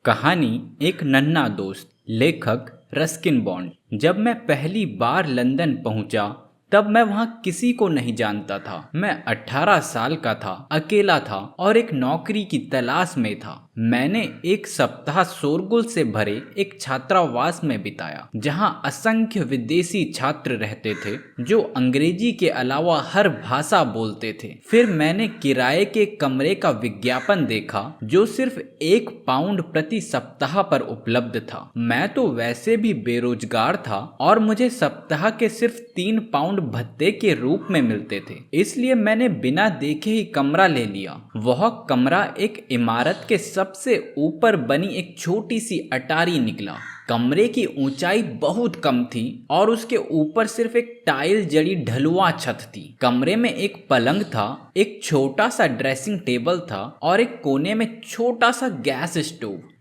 कहानी एक नन्हा दोस्त। लेखक रस्किन बॉन्ड। जब मैं पहली बार लंदन पहुंचा तब मैं वहां किसी को नहीं जानता था। मैं 18 साल का था, अकेला था और एक नौकरी की तलाश में था। मैंने एक सप्ताह शोरगुल से भरे एक छात्रावास में बिताया जहां असंख्य विदेशी छात्र रहते थे जो अंग्रेजी के अलावा हर भाषा बोलते थे। फिर मैंने किराए के कमरे का विज्ञापन देखा जो सिर्फ 1 पाउंड प्रति सप्ताह पर उपलब्ध था। मैं तो वैसे भी बेरोजगार था और मुझे सप्ताह के सिर्फ 3 पाउंड भत्ते के रूप में मिलते थे, इसलिए मैंने बिना देखे ही कमरा ले लिया। वह कमरा एक इमारत के सबसे ऊपर बनी एक छोटी सी अटारी निकला। कमरे की ऊंचाई बहुत कम थी और उसके ऊपर सिर्फ एक टाइल जड़ी ढलुआ छत थी। कमरे में एक पलंग था, एक छोटा सा ड्रेसिंग टेबल था और एक कोने में छोटा सा गैस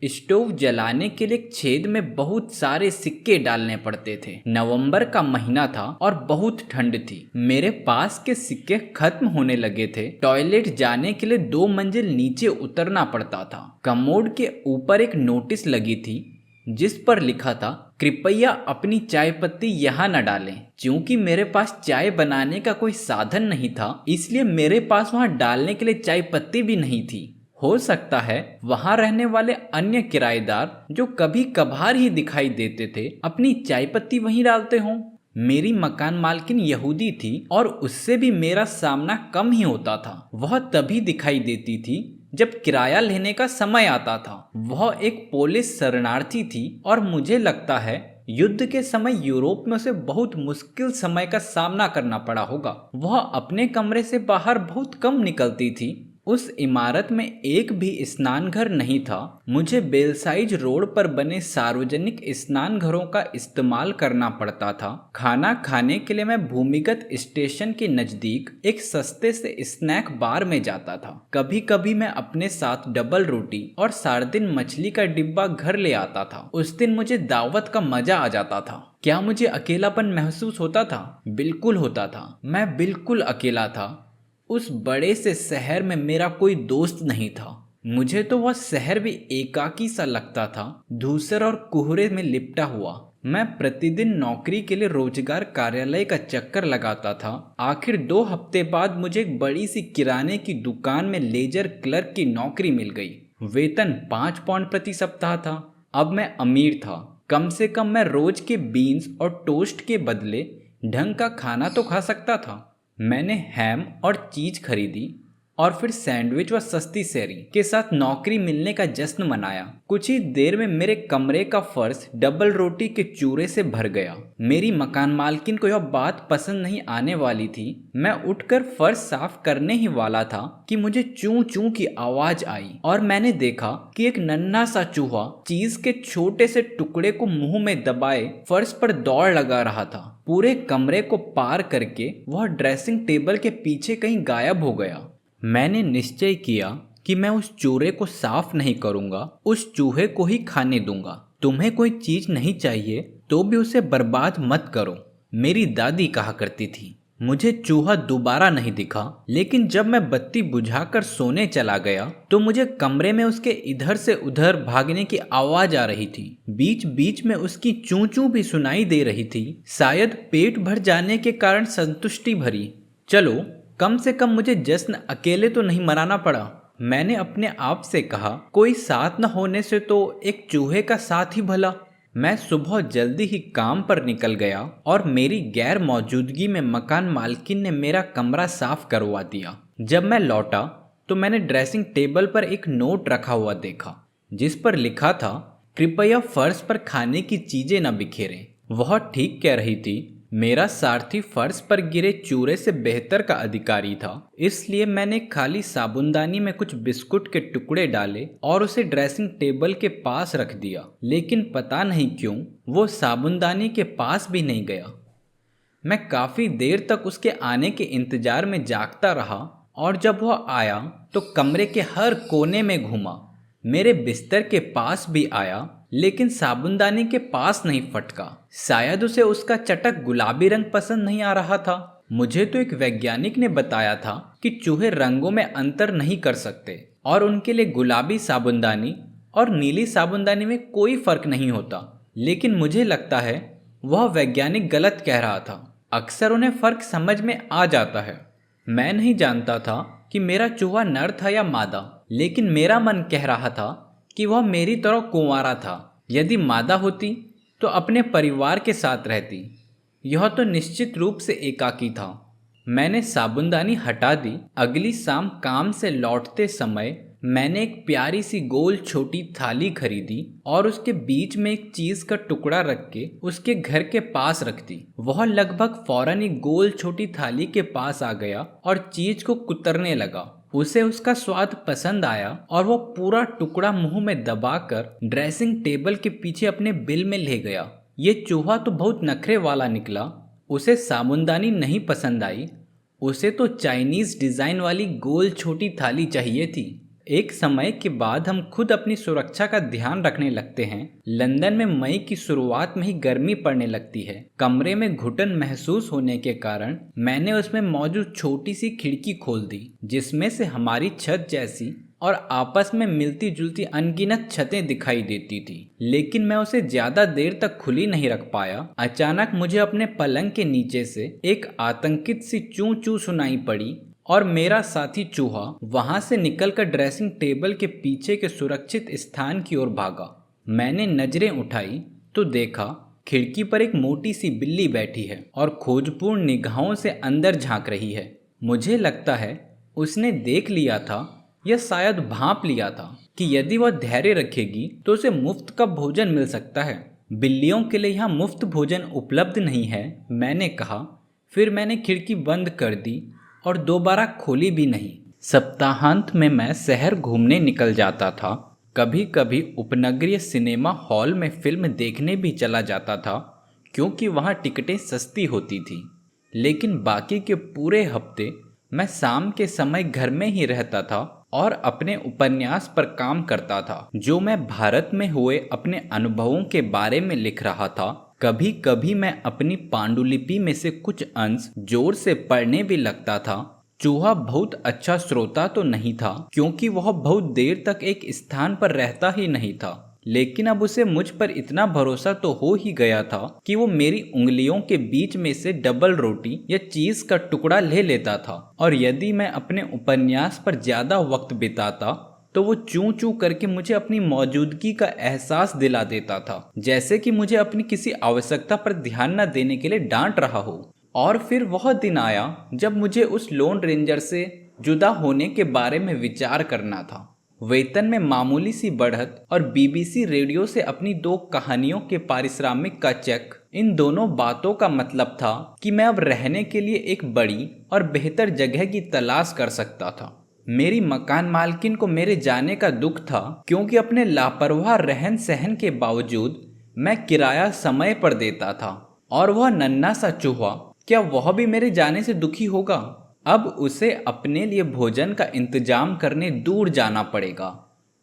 स्टोव जलाने के लिए एक छेद में बहुत सारे सिक्के डालने पड़ते थे। नवंबर का महीना था और बहुत ठंड थी। मेरे पास के सिक्के खत्म होने लगे थे। टॉयलेट जाने के लिए 2 मंजिल नीचे उतरना पड़ता था। कमोड के ऊपर एक नोटिस लगी थी जिस पर लिखा था, कृपया अपनी चाय पत्ती यहाँ न डालें। क्योंकि मेरे पास चाय बनाने का कोई साधन नहीं था, इसलिए मेरे पास वहाँ डालने के लिए चाय पत्ती भी नहीं थी। हो सकता है वहां रहने वाले अन्य किराएदार जो कभी कभार ही दिखाई देते थे अपनी चाय पत्ती वहीं डालते हों। मेरी मकान मालकिन यहूदी थी और उससे भी मेरा सामना कम ही होता था। वह तभी दिखाई देती थी जब किराया लेने का समय आता था। वह एक पोलिश शरणार्थी थी और मुझे लगता है युद्ध के समय यूरोप में उसे बहुत मुश्किल समय का सामना करना पड़ा होगा। वह अपने कमरे से बाहर बहुत कम निकलती थी। उस इमारत में एक भी स्नान घर नहीं था। मुझे बेलसाइज रोड पर बने सार्वजनिक स्नान घरों का इस्तेमाल करना पड़ता था। खाना खाने के लिए मैं भूमिगत स्टेशन के नजदीक एक सस्ते से स्नैक बार में जाता था। कभी कभी मैं अपने साथ डबल रोटी और सार्डिन मछली का डिब्बा घर ले आता था। उस दिन मुझे दावत का मजा आ जाता था। क्या मुझे अकेलापन महसूस होता था? बिल्कुल होता था। मैं बिल्कुल अकेला था। उस बड़े से शहर में मेरा कोई दोस्त नहीं था। मुझे तो वह शहर भी एकाकी सा लगता था, धूसर और कोहरे में लिपटा हुआ। मैं प्रतिदिन नौकरी के लिए रोजगार कार्यालय का चक्कर लगाता था। आखिर 2 हफ्ते बाद मुझे एक बड़ी सी किराने की दुकान में लेजर क्लर्क की नौकरी मिल गई। वेतन 5 पाउंड प्रति सप्ताह था। अब मैं अमीर था। कम से कम मैं रोज के बीन्स और टोस्ट के बदले ढंग का खाना तो खा सकता था। मैंने हैम और चीज खरीदी और फिर सैंडविच व सस्ती सेरी के साथ नौकरी मिलने का जश्न मनाया। कुछ ही देर में मेरे कमरे का फर्श डबल रोटी के चूरे से भर गया। मेरी मकान मालकिन को यह बात पसंद नहीं आने वाली थी। मैं उठकर फर्श साफ करने ही वाला था कि मुझे चूं चूं की आवाज आई और मैंने देखा कि एक नन्हा सा चूहा चीज के छोटे से टुकड़े को मुंह में दबाए फर्श पर दौड़ लगा रहा था। पूरे कमरे को पार करके वह ड्रेसिंग टेबल के पीछे कहीं गायब हो गया। मैंने निश्चय किया कि मैं उस चूहे को साफ नहीं करूंगा, उस चूहे को ही खाने दूंगा। तुम्हें कोई चीज नहीं चाहिए तो भी उसे बर्बाद मत करो, मेरी दादी कहा करती थी। मुझे चूहा दोबारा नहीं दिखा, लेकिन जब मैं बत्ती बुझाकर सोने चला गया तो मुझे कमरे में उसके इधर से उधर भागने की आवाज आ रही थी। बीच बीच में उसकी चूं चूं भी सुनाई दे रही थी, शायद पेट भर जाने के कारण संतुष्टि भरी। चलो, कम से कम मुझे जश्न अकेले तो नहीं मनाना पड़ा, मैंने अपने आप से कहा। कोई साथ न होने से तो एक चूहे का साथ ही भला। मैं सुबह जल्दी ही काम पर निकल गया और मेरी गैर मौजूदगी में मकान मालकिन ने मेरा कमरा साफ करवा दिया। जब मैं लौटा तो मैंने ड्रेसिंग टेबल पर एक नोट रखा हुआ देखा जिस पर लिखा था, कृपया फर्श पर खाने की चीजें न बिखेरें। वह ठीक कह रही थी। मेरा सारथी फर्श पर गिरे चूरे से बेहतर का अधिकारी था, इसलिए मैंने खाली साबुनदानी में कुछ बिस्कुट के टुकड़े डाले और उसे ड्रेसिंग टेबल के पास रख दिया। लेकिन पता नहीं क्यों वो साबुनदानी के पास भी नहीं गया। मैं काफी देर तक उसके आने के इंतजार में जागता रहा और जब वह आया तो कमरे के हर कोने में घूमा। मेरे बिस्तर के पास भी आया, लेकिन साबुनदानी के पास नहीं फटका। शायद उसे उसका चटक गुलाबी रंग पसंद नहीं आ रहा था। मुझे तो एक वैज्ञानिक ने बताया था कि चूहे रंगों में अंतर नहीं कर सकते और उनके लिए गुलाबी साबुनदानी और नीली साबुनदानी में कोई फर्क नहीं होता। लेकिन मुझे लगता है वह वैज्ञानिक गलत कह रहा था। अक्सर उन्हें फर्क समझ में आ जाता है। मैं नहीं जानता था कि मेरा चूहा नर था या मादा, लेकिन मेरा मन कह रहा था कि वह मेरी तरह कुंवारा था। यदि मादा होती तो अपने परिवार के साथ रहती, यह तो निश्चित रूप से एकाकी था। मैंने साबुनदानी हटा दी। अगली शाम काम से लौटते समय मैंने एक प्यारी सी गोल छोटी थाली खरीदी और उसके बीच में एक चीज का टुकड़ा रख के उसके घर के पास रख दी। वह लगभग फौरन ही गोल छोटी थाली के पास आ गया और चीज को कुतरने लगा। उसे उसका स्वाद पसंद आया और वो पूरा टुकड़ा मुंह में दबाकर ड्रेसिंग टेबल के पीछे अपने बिल में ले गया। ये चूहा तो बहुत नखरे वाला निकला। उसे साबुनदानी नहीं पसंद आई, उसे तो चाइनीज डिजाइन वाली गोल छोटी थाली चाहिए थी। एक समय के बाद हम खुद अपनी सुरक्षा का ध्यान रखने लगते हैं। लंदन में मई की शुरुआत में ही गर्मी पड़ने लगती है। कमरे में घुटन महसूस होने के कारण मैंने उसमें मौजूद छोटी सी खिड़की खोल दी, जिसमें से हमारी छत जैसी और आपस में मिलती जुलती अनगिनत छतें दिखाई देती थी। लेकिन मैं उसे ज्यादा देर तक खुली नहीं रख पाया। अचानक मुझे अपने पलंग के नीचे से एक आतंकित सी चू चू सुनाई पड़ी और मेरा साथी चूहा वहां से निकलकर ड्रेसिंग टेबल के पीछे के सुरक्षित स्थान की ओर भागा। मैंने नजरें उठाई तो देखा खिड़की पर एक मोटी सी बिल्ली बैठी है और खोजपूर्ण निगाहों से अंदर झांक रही है। मुझे लगता है उसने देख लिया था या शायद भांप लिया था कि यदि वह धैर्य रखेगी तो उसे मुफ्त का भोजन मिल सकता है। बिल्लियों के लिए यहाँ मुफ्त भोजन उपलब्ध नहीं है, मैंने कहा। फिर मैंने खिड़की बंद कर दी और दोबारा खोली भी नहीं। सप्ताहांत में मैं शहर घूमने निकल जाता था। कभी कभी उपनगरीय सिनेमा हॉल में फिल्म देखने भी चला जाता था, क्योंकि वहाँ टिकटें सस्ती होती थी। लेकिन बाकी के पूरे हफ्ते मैं शाम के समय घर में ही रहता था और अपने उपन्यास पर काम करता था, जो मैं भारत में हुए अपने अनुभवों के बारे में लिख रहा था। कभी कभी मैं अपनी पांडुलिपि में से कुछ अंश जोर से पढ़ने भी लगता था। चूहा बहुत अच्छा श्रोता तो नहीं था, क्योंकि वह बहुत देर तक एक स्थान पर रहता ही नहीं था। लेकिन अब उसे मुझ पर इतना भरोसा तो हो ही गया था कि वो मेरी उंगलियों के बीच में से डबल रोटी या चीज का टुकड़ा ले लेता था। और यदि मैं अपने उपन्यास पर ज्यादा वक्त बिताता तो वो चूं चूं करके मुझे अपनी मौजूदगी का एहसास दिला देता था, जैसे कि मुझे अपनी किसी आवश्यकता पर ध्यान न देने के लिए डांट रहा हो। और फिर वह दिन आया जब मुझे उस लोन रेंजर से जुदा होने के बारे में विचार करना था। वेतन में मामूली सी बढ़त और बीबीसी रेडियो से अपनी 2 कहानियों के पारिश्रमिक का चेक, इन दोनों बातों का मतलब था कि मैं अब रहने के लिए एक बड़ी और बेहतर जगह की तलाश कर सकता था। मेरी मकान मालकिन को मेरे जाने का दुख था, क्योंकि अपने लापरवाह रहन सहन के बावजूद मैं किराया समय पर देता था। और वह नन्हा सा चूहा, क्या वह भी मेरे जाने से दुखी होगा? अब उसे अपने लिए भोजन का इंतजाम करने दूर जाना पड़ेगा।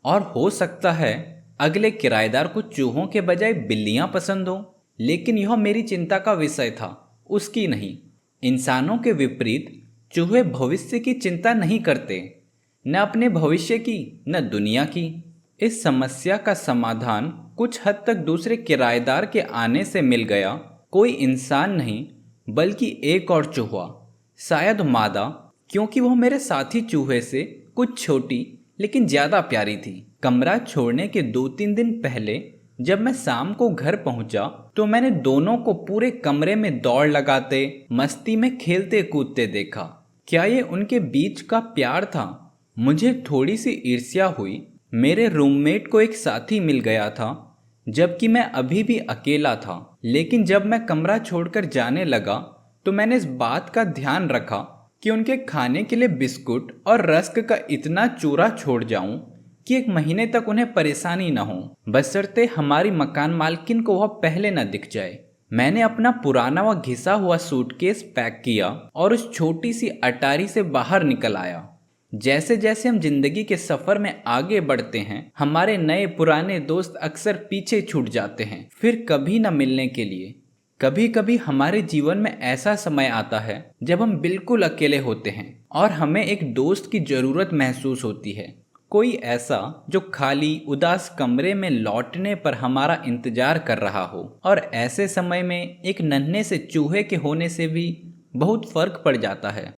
और हो सकता है अगले किराएदार को चूहों के बजाय बिल्लियां पसंद हो। लेकिन यह मेरी चिंता का विषय था, उसकी नहीं। इंसानों के विपरीत चूहे भविष्य की चिंता नहीं करते, न अपने भविष्य की न दुनिया की। इस समस्या का समाधान कुछ हद तक दूसरे किराएदार के आने से मिल गया। कोई इंसान नहीं, बल्कि एक और चूहा, शायद मादा, क्योंकि वह मेरे साथी चूहे से कुछ छोटी लेकिन ज्यादा प्यारी थी। कमरा छोड़ने के 2-3 दिन पहले जब मैं शाम को घर पहुंचा तो मैंने दोनों को पूरे कमरे में दौड़ लगाते, मस्ती में खेलते कूदते देखा। क्या ये उनके बीच का प्यार था? मुझे थोड़ी सी ईर्ष्या हुई। मेरे रूममेट को एक साथी मिल गया था, जबकि मैं अभी भी अकेला था। लेकिन जब मैं कमरा छोड़कर जाने लगा तो मैंने इस बात का ध्यान रखा कि उनके खाने के लिए बिस्कुट और रस्क का इतना चूरा छोड़ जाऊं कि 1 महीने तक उन्हें परेशानी न हो, बशर्ते हमारी मकान मालकिन को वह पहले न दिख जाए। मैंने अपना पुराना व घिसा हुआ सूटकेस पैक किया और उस छोटी सी अटारी से बाहर निकल आया। जैसे जैसे हम जिंदगी के सफर में आगे बढ़ते हैं, हमारे नए पुराने दोस्त अक्सर पीछे छूट जाते हैं, फिर कभी न मिलने के लिए। कभी कभी हमारे जीवन में ऐसा समय आता है जब हम बिल्कुल अकेले होते हैं और हमें एक दोस्त की जरूरत महसूस होती है। कोई ऐसा जो खाली उदास कमरे में लौटने पर हमारा इंतजार कर रहा हो। और ऐसे समय में एक नन्हे से चूहे के होने से भी बहुत फर्क पड़ जाता है।